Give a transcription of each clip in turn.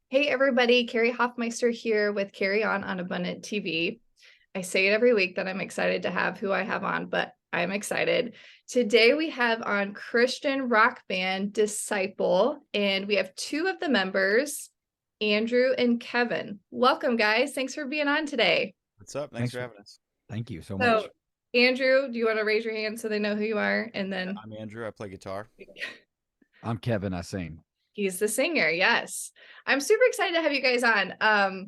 Hey everybody, Carrie Hoffmeister here with Carrie on Abundant TV. I say it every week that I'm excited to have who I have on, but I'm excited. Today we have on Christian rock band Disciple, and we have two of the members, Andrew and Kevin. Welcome, guys. Thanks for being on today. What's up? Thanks for having us. Thank you so So, much. Andrew, do you want to raise your hand so they know who you are? And then I'm Andrew. I play guitar. I'm Kevin. I sing. he's the singer. Yes. I'm super excited to have you guys on. I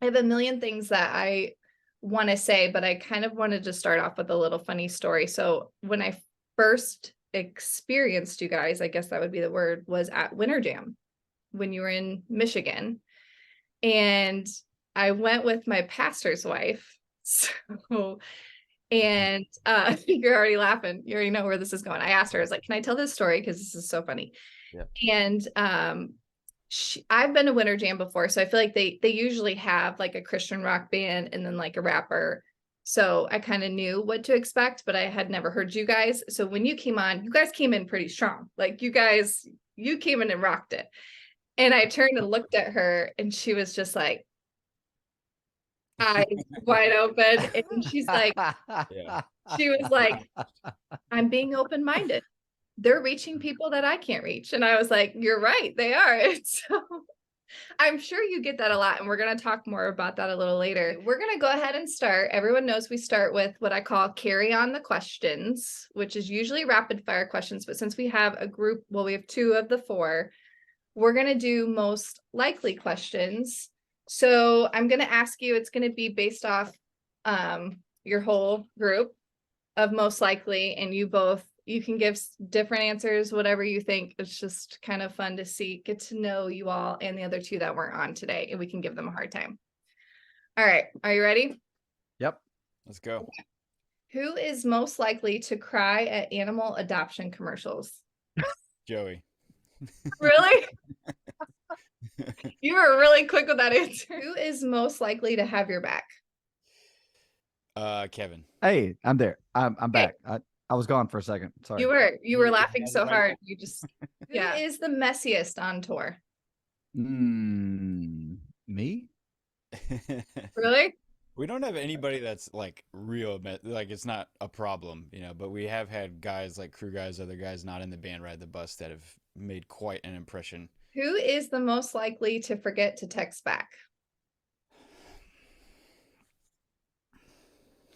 have a million things that I want to say, but I kind of wanted to start off with a little funny story. So when I first experienced you guys, I guess that would be the word, was at Winter Jam when you were in Michigan. And I went with my pastor's wife. So, and you're already laughing. You already know where this is going. I asked her, I was like, can I tell this story? Because this is so funny. Yeah. And I've been to Winter Jam before, so I feel like they usually have like a Christian rock band and then like a rapper. So I kind of knew what to expect, but I had never heard you guys. So when you came on, you guys came in pretty strong. Like you came in and rocked it. And I turned and looked at her and she was just like eyes wide open. And she's like, Yeah. she was like, I'm being open-minded. They're reaching people that I can't reach. And I was like, you're right, they are. So I'm sure you get that a lot. And we're going to talk more about that a little later. We're going to go ahead and start. Everyone knows we start with what I call carry on the questions, which is usually rapid fire questions. But since we have a group, well, we have two of the four, we're going to do most likely questions. So I'm going to ask you, it's going to be based off your whole group of most likely, and you can give different answers, whatever you think. It's just kind of fun to get to know you all and the other two that weren't on today, and we can give them a hard time. All right, are you ready? Yep. Let's go. Who is most likely to cry at animal adoption commercials? Joey. Really? You were really quick with that answer. Who is most likely to have your back? Kevin. Hey, I'm there. I'm back. I was gone for a second. Sorry. You were laughing so right hard. back. You just Who is the messiest on tour? Me? Really? We don't have anybody that's like like it's not a problem, but we have had guys like crew guys, other guys not in the band ride the bus that have made quite an impression. Who is the most likely to forget to text back?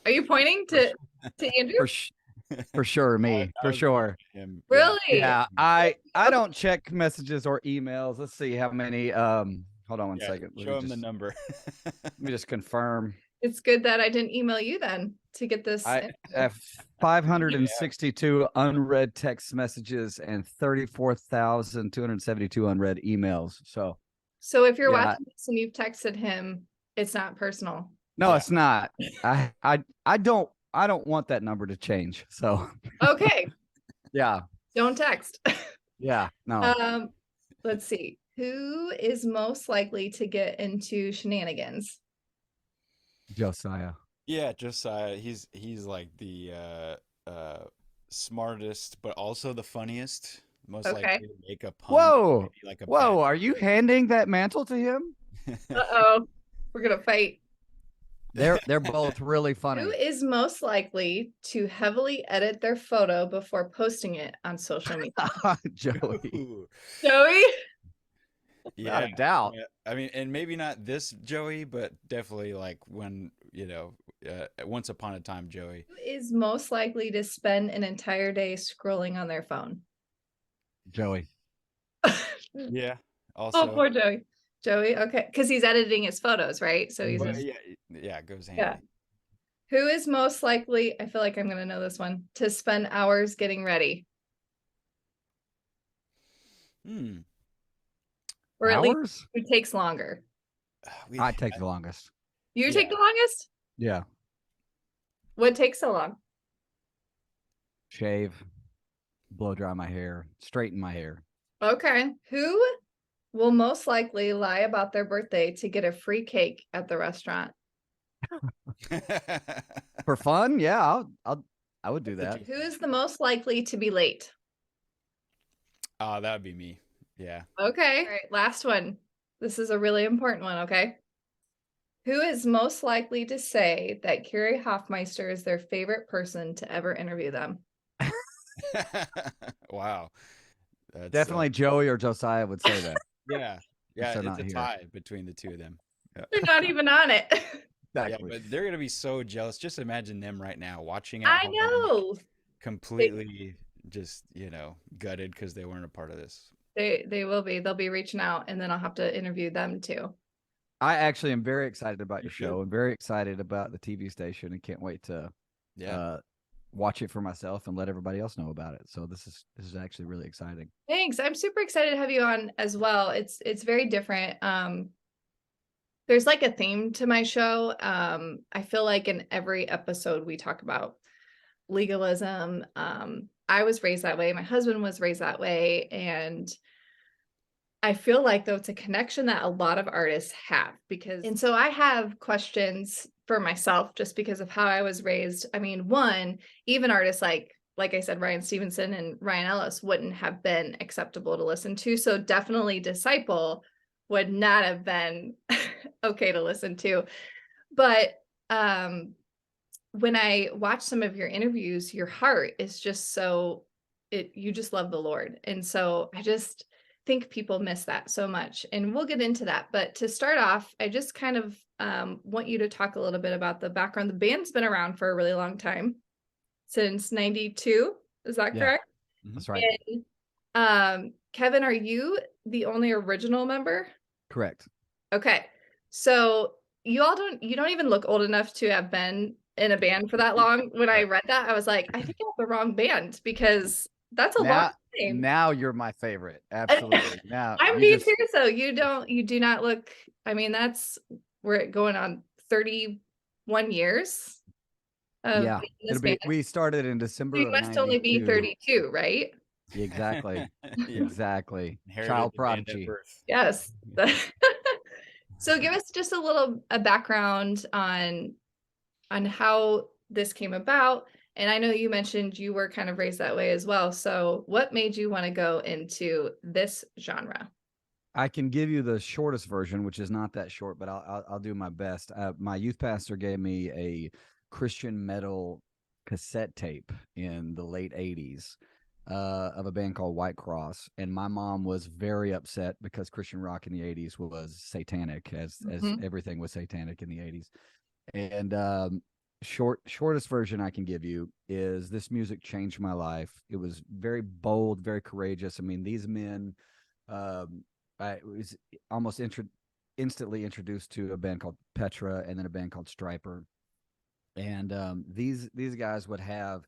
Are you pointing to Andrew? For sure, me. For sure. Him, Really? Yeah, I don't check messages or emails. Let's see how many. Hold on one second. Show him the number. Let me just confirm. It's good that I didn't email you then to get this. I have 562 unread text messages and 34,272 unread emails. So if you're watching this and you've texted him, it's not personal. No, it's not. I don't want that number to change. So okay. Yeah. Don't text. Yeah. No. Let's see. Who is most likely to get into shenanigans? Josiah. Yeah, Josiah. He's like the smartest, but also the funniest. Most likely to make a pun. Whoa. Like Whoa. Are you handing that mantle to him? Uh-oh. We're gonna fight. They're both really funny. Who is most likely to heavily edit their photo before posting it on social media? Joey. Joey? Yeah, without a doubt. Yeah. I mean, and maybe not this Joey, but definitely like when, once upon a time Joey. Who is most likely to spend an entire day scrolling on their phone? Joey. Yeah. Also. Oh, poor Joey. Joey, okay, because he's editing his photos, right? So he's it goes handy. Yeah. Who is most likely, I feel like I'm gonna know this one, to spend hours getting ready? Or at least who takes longer? I take the longest. You take the longest? Yeah. What takes so long? Shave, blow dry my hair, straighten my hair. Okay. Who will most likely lie about their birthday to get a free cake at the restaurant? For fun? Yeah, I would do that. Who is the most likely to be late? That would be me. Yeah. Okay. All right. Last one. This is a really important one, okay? Who is most likely to say that Carrie Hoffmeister is their favorite person to ever interview them? Wow. That's Definitely Joey or Josiah would say that. yeah. Since Yeah, they're it's not a here. tie between the two of them. Yeah. They're not even on it. Yeah, Exactly. but they're gonna be so jealous. Just imagine them right now watching at I home, know. completely just, gutted because they weren't a part of this. They will be. They'll be reaching out, and then I'll have to interview them too. I actually am very excited about You your should. show and very excited about the TV station and can't wait to Yeah. watch it for myself and let everybody else know about it. So this is actually really exciting. Thanks. I'm super excited to have you on as well. It's very different. There's like a theme to my show. I feel like in every episode we talk about legalism. I was raised that way. My husband was raised that way, and I feel like though it's a connection that a lot of artists have because and so I have questions for myself just because of how I was raised. I mean, one, even artists like I said, Ryan Stevenson and Ryan Ellis wouldn't have been acceptable to listen to. So definitely Disciple would not have been okay to listen to. But when I watch some of your interviews, your heart is just so you just love the Lord. And so I just think people miss that so much. And we'll get into that. But to start off, I just kind of want you to talk a little bit about the background. The band's been around for a really long time, since 92. Is that Yeah, correct? that's right. And Kevin, are you the only original member? Correct. Okay. So you don't even look old enough to have been in a band for that long. When I read that, I was like, I think I have the wrong band because that's a long Now, time. now you're my favorite. Absolutely. Now I'm you being just serious though. You do not look, I mean, we're going on 31 years of yeah. being in this It'll band. be. We started in So December you of must only be '92. 32, right? Exactly. Yeah. Exactly. Inherited Child the band at prodigy. birth. Yes. So give us just a background on how this came about. And I know you mentioned you were kind of raised that way as well. So what made you want to go into this genre? I can give you the shortest version, which is not that short, but I'll do my best. My youth pastor gave me a Christian metal cassette tape in the late '80s of a band called White Cross, and my mom was very upset because Christian rock in the '80s was satanic, as Mhm. everything was satanic in the '80s. And shortest version I can give you is this music changed my life. It was very bold, very courageous. I mean, these men. Um, I was almost instantly introduced to a band called Petra and then a band called Striper. And these guys would have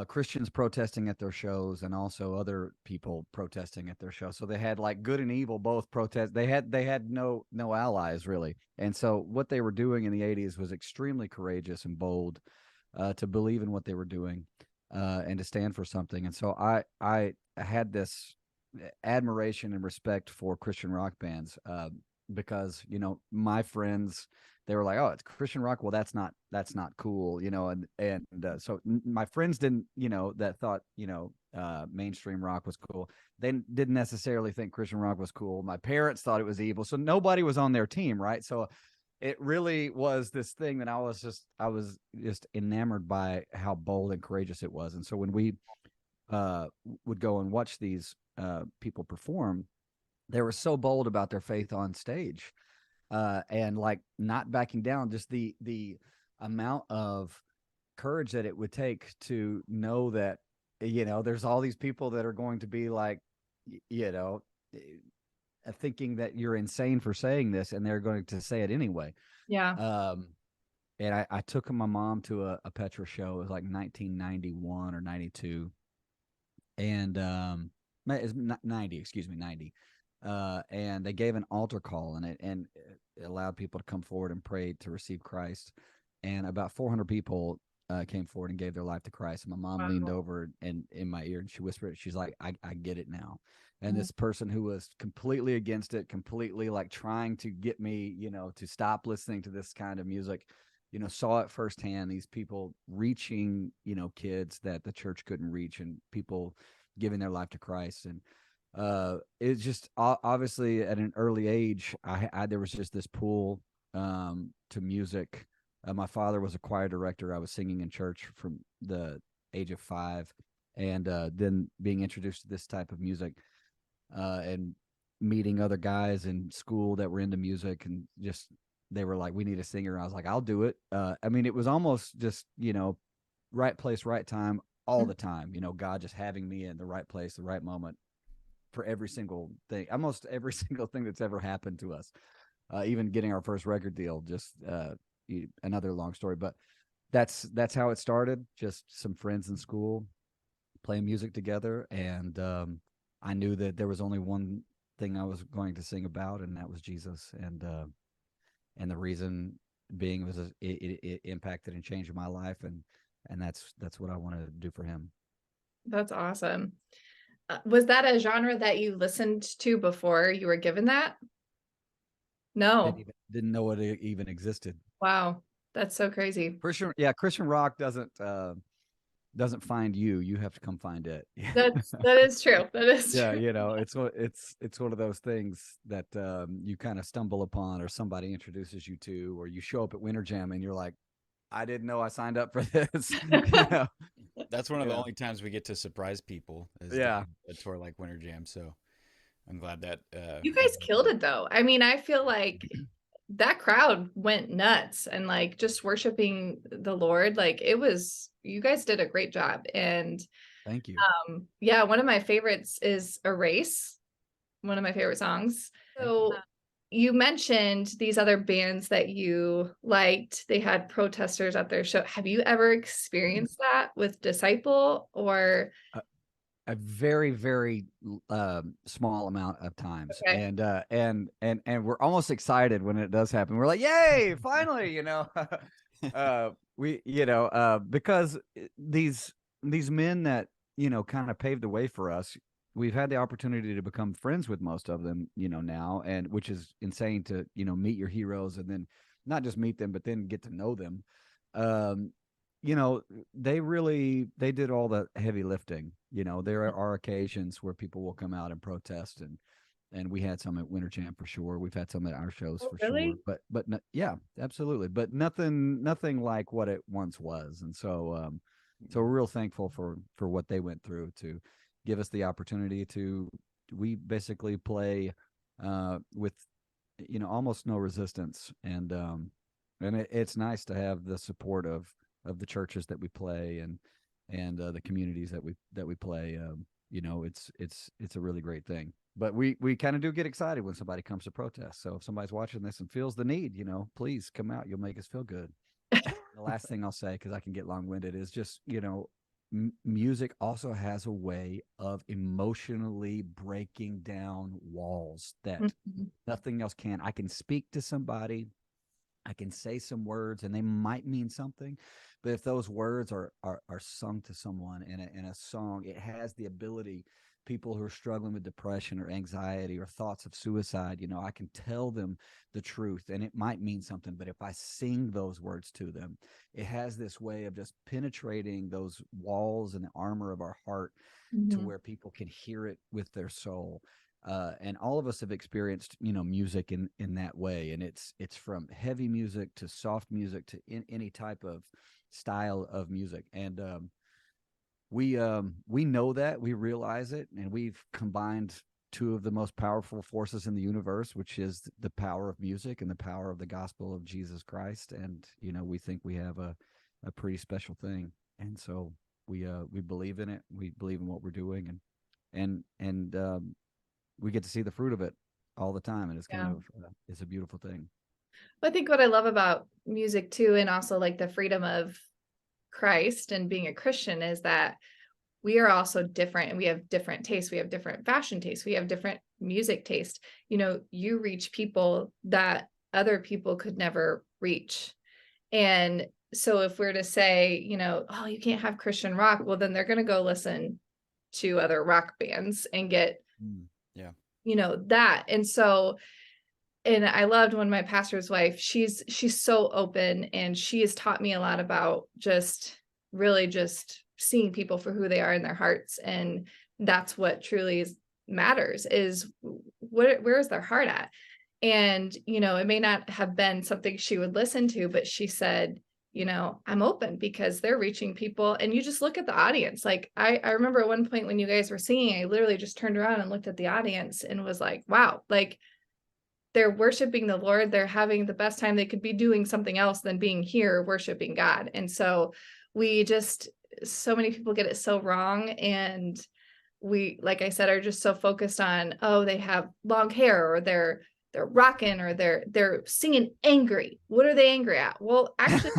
Christians protesting at their shows and also other people protesting at their shows. So they had like good and evil both protest. They had no allies really. And so what they were doing in the '80s was extremely courageous and bold to believe in what they were doing and to stand for something. And so I had this admiration and respect for Christian rock bands because my friends, they were like, oh, it's Christian rock, well that's not cool, and so my friends didn't, that thought mainstream rock was cool, they didn't necessarily think Christian rock was cool. My parents thought it was evil, so nobody was on their team, right? So it really was this thing that I was just enamored by how bold and courageous it was. And so when we would go and watch these people perform, they were so bold about their faith on stage, and like not backing down. Just the amount of courage that it would take to know that there's all these people that are going to be like, you know, thinking that you're insane for saying this, and they're going to say it anyway. Yeah. And I took my mom to a Petra show. It was like 1991 or 92, and it's 90, excuse me, 90. And they gave an altar call, and it allowed people to come forward and pray to receive Christ. And about 400 people came forward and gave their life to Christ. And my mom leaned over and in my ear, and she whispered, she's like, I get it now. And this person who was completely against it, completely like trying to get me, to stop listening to this kind of music, saw it firsthand. These people reaching, kids that the church couldn't reach, and people giving their life to Christ. And It's just obviously at an early age, there was just this pull to music. My father was a choir director. I was singing in church from the age of 5, and then being introduced to this type of music, and meeting other guys in school that were into music, and just they were like, "We need a singer." I was like, "I'll do it." I mean, it was almost just right place, right time, all the time. God just having me in the right place, the right moment for every single thing, almost every single thing that's ever happened to us. Even getting our first record deal, just another long story, but that's how it started. Just some friends in school playing music together, and I knew that there was only one thing I was going to sing about, and that was Jesus. And the reason being was it impacted and changed my life, and that's what I wanted to do for him. That's awesome. Was that a genre that you listened to before you were given that? No. Didn't know it even existed. Wow. That's so crazy. Christian rock doesn't find you. You have to come find it. That is true. That is Yeah, true. it's one of those things that you kind of stumble upon, or somebody introduces you to, or you show up at Winter Jam and you're like, I didn't know I signed up for this. That's one of the only times we get to surprise people is a tour like Winter Jam. So I'm glad that You guys killed it though. I mean, I feel like that crowd went nuts and like just worshiping the Lord. Like you guys did a great job. And thank you. yeah, one of my favorites is Erase, one of my favorite songs. So you mentioned these other bands that you liked. They had protesters at their show. Have you ever experienced that with Disciple or? A very, very small amount of times. Okay. And we're almost excited when it does happen. We're like, yay, finally, because these men that kind of paved the way for us, we've had the opportunity to become friends with most of them now, and which is insane to meet your heroes, and then not just meet them but then get to know them. They did all the heavy lifting. There are occasions where people will come out and protest, and we had some at Winter Jam for sure. We've had some at our shows for really? sure. But yeah, absolutely. But nothing like what it once was. And so we're real thankful for what they went through to give us the opportunity to. We basically play with almost no resistance, and it's nice to have the support of the churches that we play, and the communities that we play. It's a really great thing. But we kind of do get excited when somebody comes to protest. So if somebody's watching this and feels the need, please come out. You'll make us feel good. The last thing I'll say, because I can get long-winded, is just music also has a way of emotionally breaking down walls that nothing else can. I can speak to somebody, I can say some words, and they might mean something, but if those words are sung to someone in a song, it has the ability. People who are struggling with depression or anxiety or thoughts of suicide, I can tell them the truth, and it might mean something. But if I sing those words to them, it has this way of just penetrating those walls and the armor of our heart to where people can hear it with their soul. And all of us have experienced, music in that way. And it's from heavy music to soft music to any type of style of music. And we know that, we realize it, and we've combined two of the most powerful forces in the universe, which is the power of music and the power of the gospel of Jesus Christ. And, we think we have a pretty special thing. And so we believe in it. We believe in what we're doing, and we get to see the fruit of it all the time. And it's kind of, it's a beautiful thing. I think what I love about music too, and also like the freedom of Christ and being a Christian, is that we are also different, and we have different tastes. We have different fashion tastes. We have different music taste. You reach people that other people could never reach. And so if we're to say, oh, you can't have Christian rock, well, then they're going to go listen to other rock bands and get, that. And so, and I loved when my pastor's wife, she's so open, and she has taught me a lot about just really just seeing people for who they are in their hearts. And that's what truly is matters, is where is their heart at? And, it may not have been something she would listen to, but she said, I'm open because they're reaching people. And you just look at the audience. Like I remember at one point when you guys were singing, I literally just turned around and looked at the audience and was like, wow, like they're worshiping the Lord. They're having the best time. They could be doing something else than being here worshiping God. And so so many people get it so wrong. And we, like I said, are just so focused on, oh, they have long hair, or they're rocking, or they're singing angry. What are they angry at? Well, actually,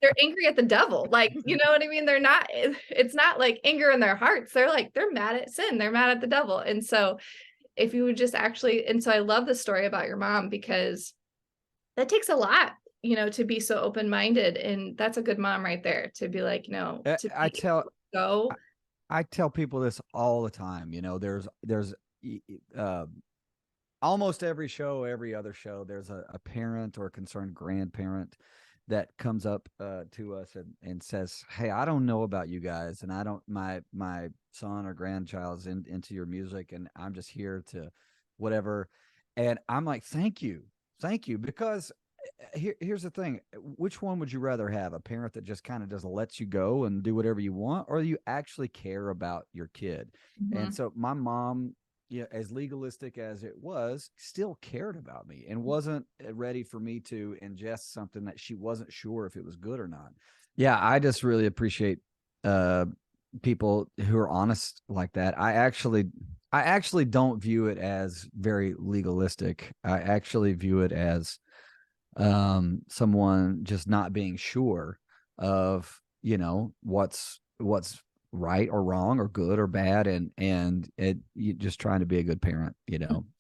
they're angry at the devil. Like, you know what I mean? It's not like anger in their hearts. They're mad at sin. They're mad at the devil. And so if you would just actually, and so I love the story about your mom, because that takes a lot, to be so open-minded. And that's a good mom right there, to be like, I tell go. I tell people this all the time. There's uh, almost every show, every other show, there's a parent or a concerned grandparent that comes up to us and says, "Hey, I don't know about you guys, and I don't my son or grandchild's into your music, and I'm just here to whatever." And I'm like, thank you, because here's the thing: which one would you rather have? A parent that just kind of just lets you go and do whatever you want, or you actually care about your kid? Mm-hmm. And so my mom, as legalistic as it was, still cared about me and wasn't ready for me to ingest something that she wasn't sure if it was good or not. Yeah, I just really appreciate people who are honest like that. I actually don't view it as very legalistic. I actually view it as someone just not being sure of what's right or wrong or good or bad, and you just trying to be a good parent,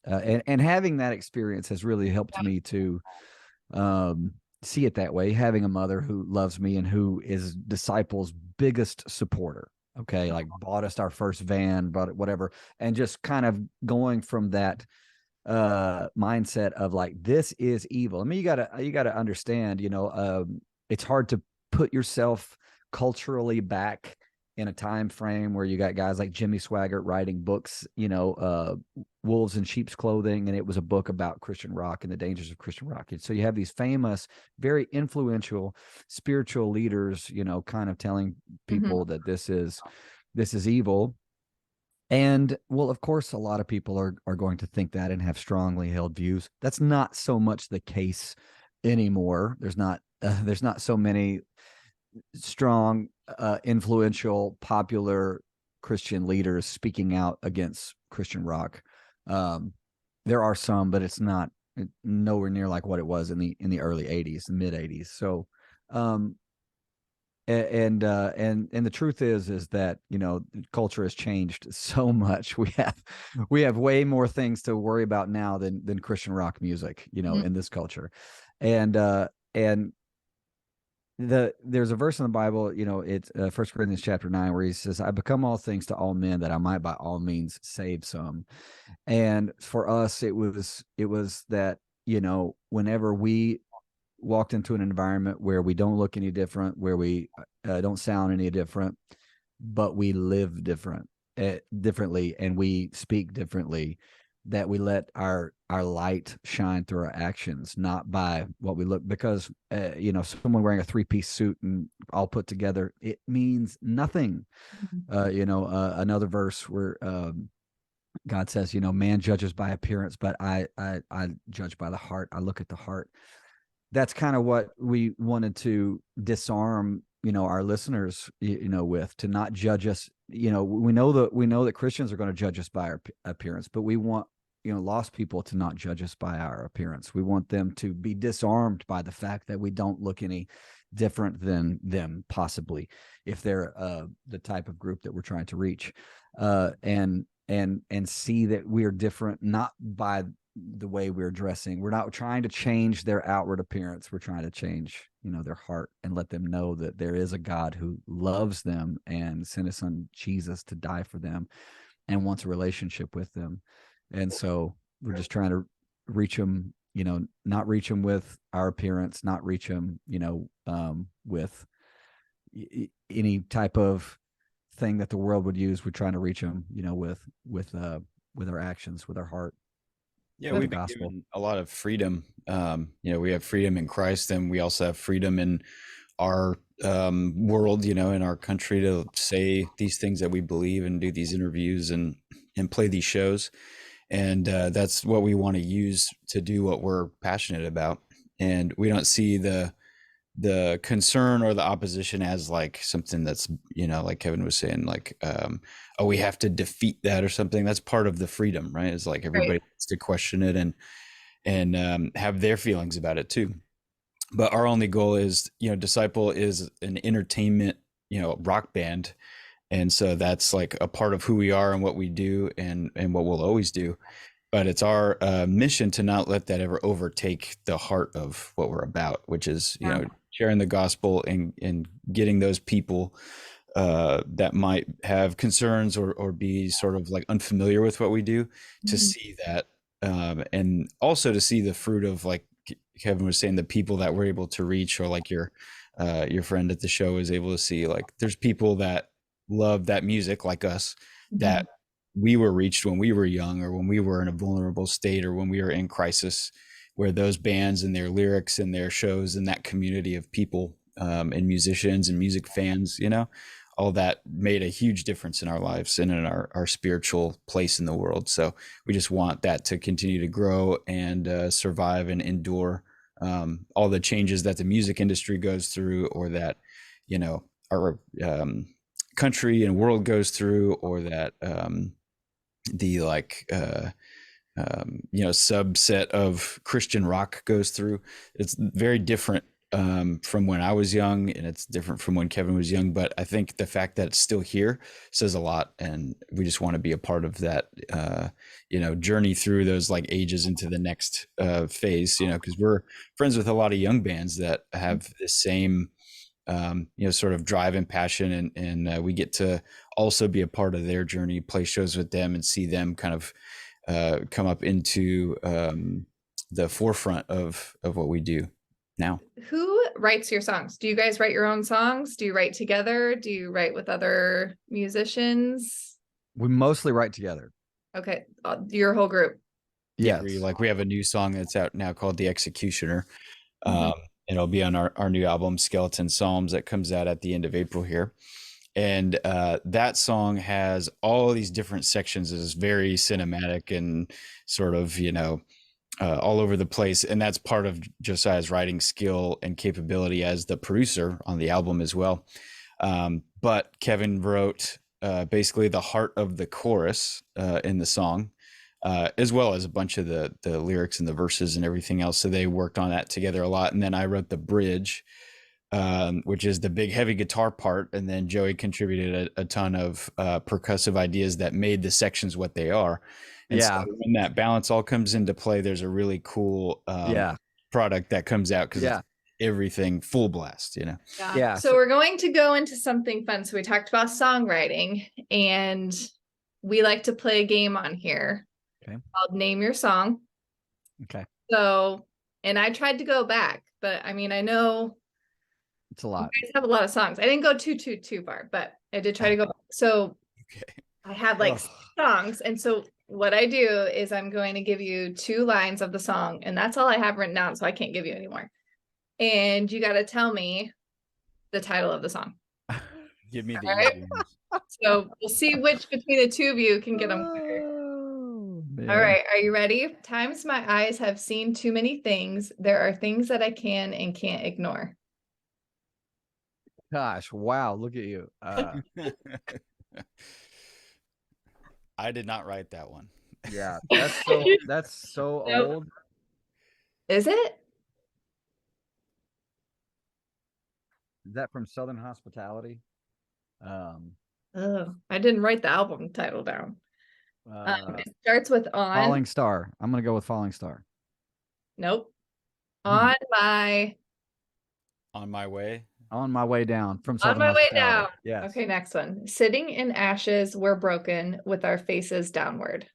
and having that experience has really helped me to see it that way, having a mother who loves me and who is Disciple's biggest supporter. Okay, like bought us our first van, bought it, whatever, and just kind of going from that mindset of like, this is evil. I mean, you gotta understand, it's hard to put yourself culturally back in a time frame where you got guys like Jimmy Swaggart writing books, Wolves in Sheep's Clothing, and it was a book about Christian rock and the dangers of Christian rock. And so you have these famous, very influential spiritual leaders, kind of telling people that this is evil. And well, of course, a lot of people are going to think that and have strongly held views. That's not so much the case anymore. There's not so many strong, influential, popular Christian leaders speaking out against Christian rock. There are some, but it's not nowhere near like what it was in the early '80s, mid '80s. So, and the truth is that culture has changed so much. We have way more things to worry about now than Christian rock music, in this culture. And there's a verse in the Bible, it's 1 Corinthians chapter 9, where he says, "I become all things to all men, that I might by all means save some." And for us, it was that, whenever we walked into an environment where we don't look any different, where we don't sound any different, but we live differently, and we speak differently, that we let our light shine through our actions, not by what we look. Because someone wearing a 3-piece suit and all put together, it means nothing. Another verse where God says, man judges by appearance, but I judge by the heart. I look at the heart. That's kind of what we wanted to disarm, our listeners, with, to not judge us. We know that Christians are going to judge us by our appearance, but we want, lost people to not judge us by our appearance. We want them to be disarmed by the fact that we don't look any different than them, possibly, if they're the type of group that we're trying to reach, and see that we're different, not by the way we're dressing. We're not trying to change their outward appearance. We're trying to change, their heart, and let them know that there is a God who loves them and sent his son Jesus to die for them and wants a relationship with them. And so we're just trying to reach them, not reach them with our appearance, not reach them, with any type of thing that the world would use. We're trying to reach them, with our actions, with our heart. Yeah, With the we've been gospel. given a lot of freedom. We have freedom in Christ, and we also have freedom in our world, in our country, to say these things that we believe and do these interviews and play these shows. And that's what we want to use to do what we're passionate about. And we don't see the concern or the opposition as like something that's, like Kevin was saying, like, oh, we have to defeat that or something. That's part of the freedom, right? It's like everybody Right. gets to question it and have their feelings about it too. But our only goal is, Disciple is an entertainment, rock band. And so that's like a part of who we are and what we do and what we'll always do. But it's our mission to not let that ever overtake the heart of what we're about, which is, Yeah. sharing the gospel and getting those people that might have concerns or be sort of like unfamiliar with what we do to Mhm. see that, and also to see the fruit of, like Kevin was saying, the people that we're able to reach, or like your friend at the show is able to see, like, there's people that love that music like us, that Mhm. we were reached when we were young, or when we were in a vulnerable state, or when we were in crisis, where those bands and their lyrics and their shows and that community of people, and musicians and music fans, all that made a huge difference in our lives and in our spiritual place in the world. So we just want that to continue to grow and survive and endure all the changes that the music industry goes through, or that, our country and world goes through, or that the like subset of Christian rock goes through. It's very different from when I was young, and it's different from when Kevin was young. But I think the fact that it's still here says a lot, and we just want to be a part of that, journey through those like ages into the next phase. Because we're friends with a lot of young bands that have the same sort of drive and passion, and we get to also be a part of their journey, play shows with them, and see them kind of come up into the forefront of what we do now. Who writes your songs? Do you guys write your own songs? Do you write together? Do you write with other musicians? We mostly write together. Okay, your whole group. Yes. We have a new song that's out now called The Executioner. Mhm. It'll be on our new album Skeleton Psalms, that comes out at the end of April here. And that song has all these different sections. It's very cinematic and sort of, all over the place. And that's part of Josiah's writing skill and capability as the producer on the album as well. But Kevin wrote basically the heart of the chorus in the song, as well as a bunch of the lyrics and the verses and everything else. So they worked on that together a lot. And then I wrote the bridge, which is the big heavy guitar part. And then Joey contributed a ton of percussive ideas that made the sections what they are. And so when that balance all comes into play, there's a really cool product that comes out, because it's everything full blast, Yeah. So we're going to go into something fun. So we talked about songwriting, and we like to play a game on here. Okay. Called Name Your Song. Okay. So, and I tried to go back, but I mean, I know it's a lot. You guys have a lot of songs. I didn't go too far, but I did try to go back. So Okay. I had like 6 songs. And so what I do is I'm going to give you 2 lines of the song, and that's all I have written down. So I can't give you any more. And you got to tell me the title of the song. Give me the All right? easy ones. So we'll see which between the 2 of you can get them quicker. All right. Are you ready? Times my eyes have seen too many things. There are things that I can and can't ignore. Gosh, wow, look at you. I did not write that one. Yeah, that's so Nope. old. Is it? Is that from Southern Hospitality? Oh, I didn't write the album title down. It starts with on. Falling Star. I'm gonna go with Falling Star. Nope. On my way. On my way down from on Southern my way Hospitality. down. Yes. Okay, next one. Sitting in ashes, we're broken with our faces downward.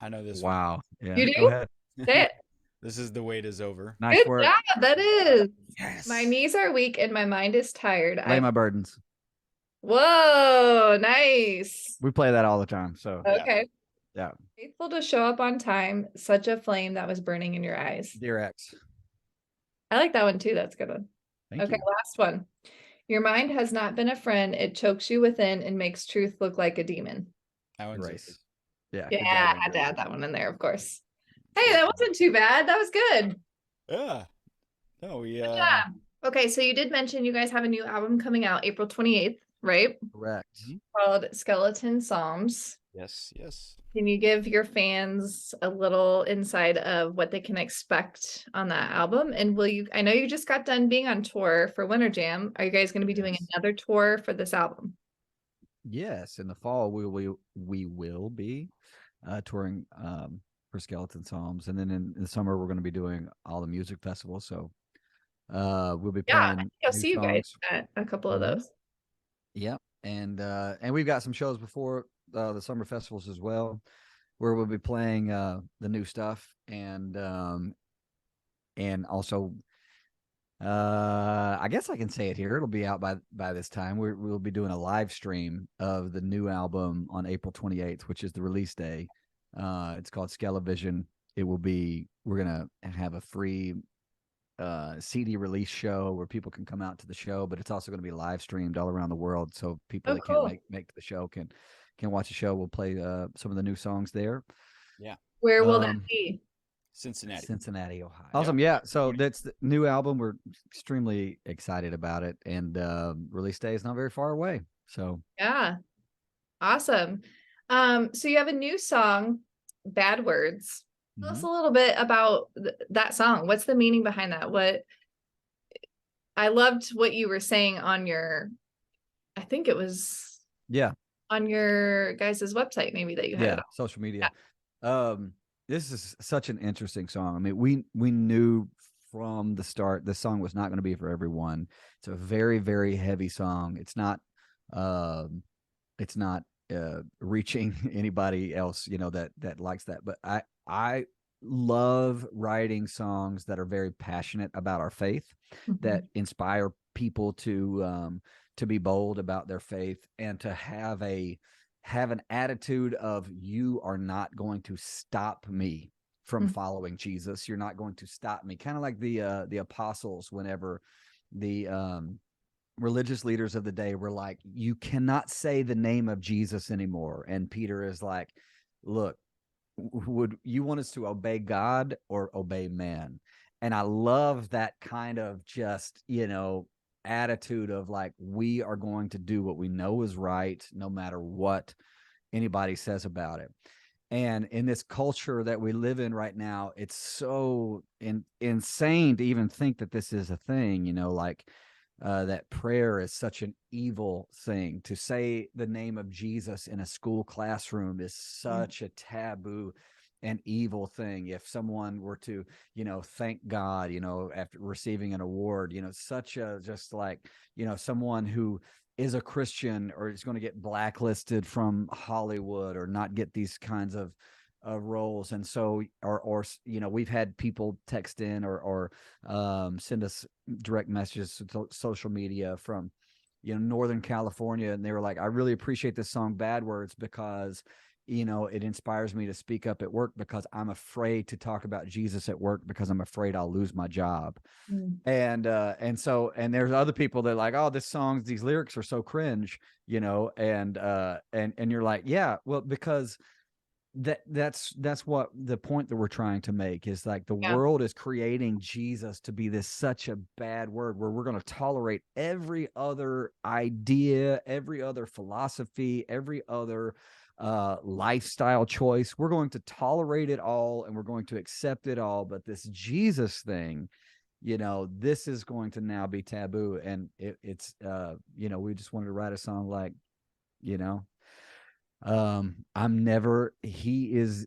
I know this Wow. Yeah. You do? Go ahead. Say it. This is The Wait Is Over. Nice Good work. job. That is. Yes. My knees are weak and my mind is tired. Lay my burdens. Whoa, nice. We play that all the time. So Yeah. Okay. yeah. Faithful to show up on time, such a flame that was burning in your eyes. Dear X. I like that one too. That's a good one. Thank Okay, you. last one. Your mind has not been a friend. It chokes you within and makes truth look like a demon. That one's Erase. Yeah. Yeah, Good job, I had to Andrew. add that one in there, of course. Hey, that wasn't too bad. That was good. yeah. No, we Good job. Okay, so you did mention you guys have a new album coming out April 28th, right? Correct. Called Skeleton Psalms. yes, yes. Can you give your fans a little insight of what they can expect on that album? And will you, I know you just got done being on tour for Winter Jam. Are you guys going to be doing Yes. another tour for this album? Yes. In the fall, we will be touring for Skeleton Psalms. And then in the summer, we're going to be doing all the music festivals. So we'll be Yeah, I playing think I'll new see you guys songs. at a couple of Mhm. those. Yeah. And we've got some shows before the summer festivals as well, where we'll be playing the new stuff and also I guess I can say it here. It'll be out by this time. We'll be doing a live stream of the new album on April 28th, which is the release day. It's called Skelevision. We're gonna have a free CD release show where people can come out to the show, but it's also going to be live streamed all around the world. So people Oh, that can't cool. make the show can watch the show. We'll play some of the new songs there. Yeah. Where will that be? Cincinnati, Ohio. Awesome. Yeah. So that's the new album. We're extremely excited about it. And release day is not very far away. So Yeah, awesome. So you have a new song, Bad Words. Tell us a little bit about that song. What's the meaning behind that? I loved what you were saying on I think it was yeah, on your guys' website, maybe that you had it on. social media. This is such an interesting song. I mean, we knew from the start this song was not going to be for everyone. It's a very, very heavy song. It's not reaching anybody else, that likes that. But I love writing songs that are very passionate about our faith, that inspire people to be bold about their faith and to have an attitude of, you are not going to stop me from following Jesus. You're not going to stop me. Kind of like the apostles, whenever the religious leaders of the day were like, you cannot say the name of Jesus anymore. And Peter is like, look, would you want us to obey God or obey man? And I love that kind of just, attitude of like, we are going to do what we know is right, no matter what anybody says about it. And in this culture that we live in right now, it's so insane to even think that this is a thing, like that prayer is such an evil thing. To say the name of Jesus in a school classroom is such a taboo and evil thing. If someone were to, thank God, after receiving an award, such a, just like, someone who is a Christian or is going to get blacklisted from Hollywood or not get these kinds of roles. And so, or we've had people text in or send us direct messages to social media from, Northern California. And they were like, I really appreciate this song, Bad Words, because it inspires me to speak up at work because I'm afraid to talk about Jesus at work because I'm afraid I'll lose my job. And there's other people that are like, oh, these lyrics are so cringe, and you're like, yeah, well, because that's what the point that we're trying to make is, like, the world is creating Jesus to be this such a bad word where we're going to tolerate every other idea, every other philosophy, every other lifestyle choice. We're going to tolerate it all and we're going to accept it all. But this Jesus thing, this is going to now be taboo. And it's we just wanted to write a song like, he is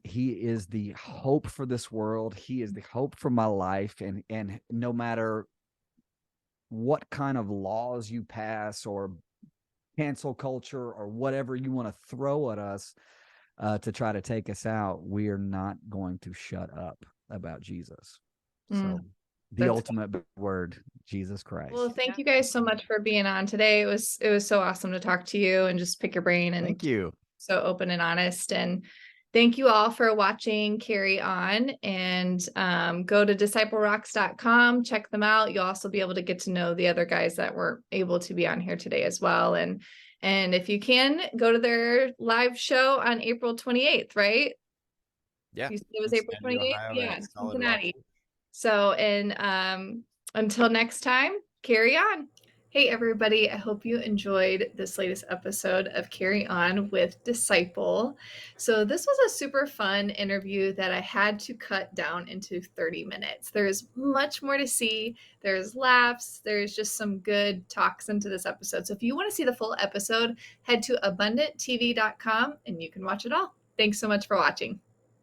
the hope for this world. He is the hope for my life. And no matter what kind of laws you pass or cancel culture or whatever you want to throw at us to try to take us out, we are not going to shut up about Jesus. So The ultimate word, Jesus Christ. Well, thank you guys so much for being on today. It was so awesome to talk to you and just pick your brain, and thank you. So open and honest. And thank you all for watching Carrie On, and go to disciplerocks.com, check them out. You'll also be able to get to know the other guys that were able to be on here today as well. And if you can, go to their live show on April 28th, right? Yeah. You said it was April 28th? Ohio, Yeah, at Solid Cincinnati. Rock. So, and until next time, carry on. Hey, everybody. I hope you enjoyed this latest episode of Carry On with Disciple. So this was a super fun interview that I had to cut down into 30 minutes. There's much more to see. There's laughs. There's just some good talks into this episode. So if you want to see the full episode, head to abundanttv.com and you can watch it all. Thanks so much for watching.